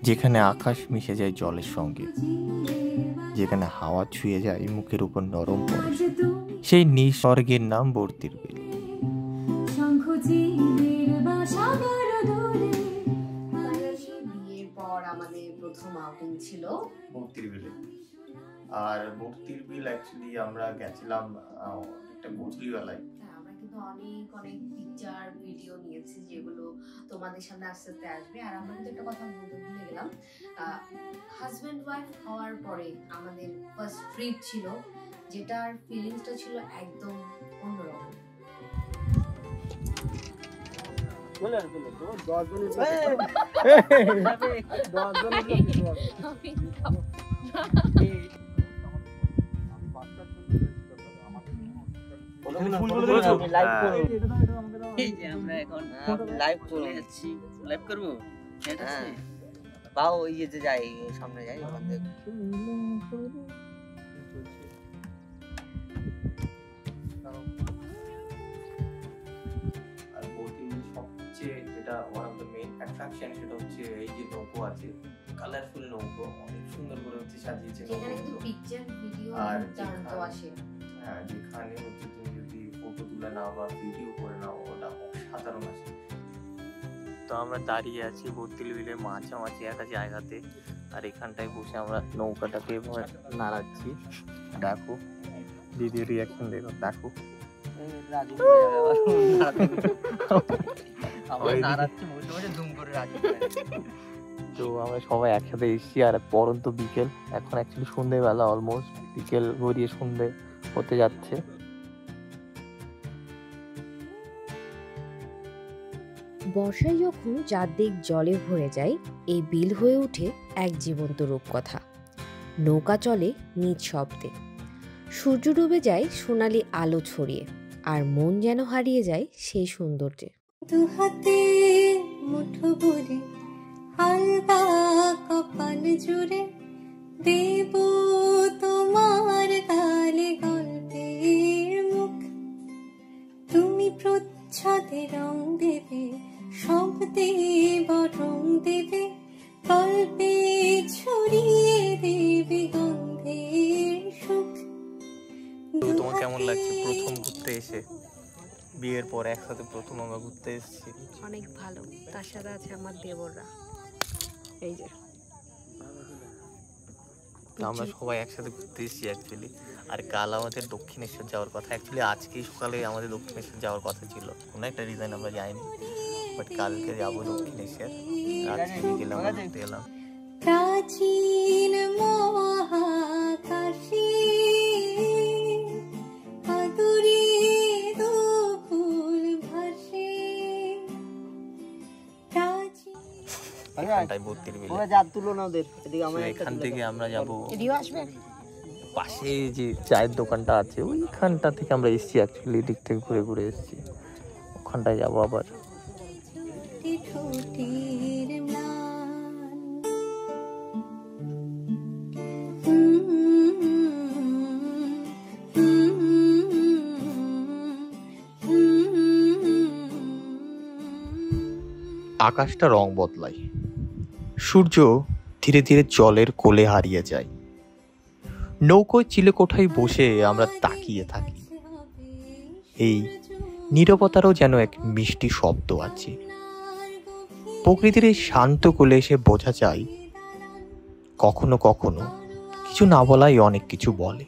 যেখানে আকাশ মিশে যায় জলের সঙ্গে, যেখানে হাওয়া ছুঁয়ে যায় মুখের উপর নরম পড়ে, সেই নিঃস্বর্গের নাম বর্তির বিল। বিয়ের পর আমাদের প্রথম আউটিং ছিল বর্তির বিলে। আর বর্তির বিল অ্যাকচুয়ালি আমরা গেছিলাম একটা গোধূলিবেলায়। আমরা কিন্তু অনেক অনেক পিকচার ভিডিও নিয়েছি যেগুলো তোমাদের সামনে আস্তে আস্তে আসবে। আর আমরা কিন্তু একটা কথা বলতে ভুলে গেলাম, হাজব্যান্ড ওয়াইফ হওয়ার পরে আমাদের ফার্স্ট ট্রিপ ছিল, যেটার ফিলিংসটা ছিল একদম অন্যরকম। সামনে যাই ওখান থেকে যেটা one of the main attraction সেটা হচ্ছে এই যে নৌকো আছে, কালারফুল নৌকো, অনেক সুন্দর করে হচ্ছে সাজিয়েছে আর আসে। হ্যাঁ, যেখানে হচ্ছে তুমি যদি ফটো তুলে নাও বা ভিডিও করে নাও ওটা অসাধারণ আসে। তো আমরা দাঁড়িয়ে আছি বর্তিল বিলের মাঝামাঝি একটা জায়গাতে, আর এখানটায় বসে আমরা নৌকাটাকে নাড়াচ্ছি। দেখো দিদির রিয়াকশন, দেখো তো আমরা সবাই একসাথে এসেছি। আর পরন্ত বিকেল, এখন অ্যাকচুয়ালি সন্ধ্যেবেলা, অলমোস্ট বিকেল গড়িয়ে সন্ধ্যে হতে যাচ্ছে। বর্ষায় যখন চারদিক জলে ভরে যায়, এই বিল হয়ে ওঠে এক জীবন্ত রূপকথা। নৌকা চলে নিজ শব্দে, সূর্য ডুবে যায় সোনালি আলো ছড়িয়ে, আর মন যেন হারিয়ে যায় সেই সৌন্দর্যে। দুহাতে মুঠো ভরে হালকা কপাল জুড়ে দেব তোমার গালে গল্পের মুখ, তুমি প্রচ্ছদে রং দেবে, শব্দে বরং দেবে, গল্পে ছড়িয়ে দেবে গন্ধের সুখ। তোমার কেমন লাগছে প্রথম ঘুরতে এসে? বিয়ের পর একসাথে প্রথম আমরা ঘুরতে এসেছি। অনেক ভালো, তার সাথে আছে আমার দেবররা। এই যে আমরা সবাই একসাথে ঘুরতে এসেছি অ্যাকচুয়ালি। আর কাল আমাদের দক্ষিণেশ্বর যাওয়ার কথা, অ্যাকচুয়ালি আজকেই সকালে আমাদের দক্ষিণেশ্বর যাওয়ার কথা ছিল, কোনো একটা রিজন আমরা যাইনি, বাট কালকে যাবো দক্ষিণেশ্বর। আজকে বিকেলে আমরা ঘুরতে এলাম। প্রাচীন মহাকাশে আদুরে দুকুল ভাসে, এখানটায় বর্তির বিলে। এখান থেকে আমরা যাবো পাশে যে চায়ের দোকানটা আছে, ওইখানটা থেকে আমরা এসেছি অ্যাকচুয়ালি, দিক থেকে ঘুরে ঘুরে এসেছি, ওখানটায় যাবো আবার। আকাশটা রং বদলায়, সূর্য ধীরে ধীরে জলের কোলে হারিয়ে যায়। নৌকোয় চিলেকোঠায় বসে আমরা তাকিয়ে থাকি। এই নীরবতারও যেন এক মিষ্টি শব্দ আছে। প্রকৃতির এই শান্ত কোলে এসে বোঝা যায় কখনো কখনো কিছু না বলাই অনেক কিছু বলে।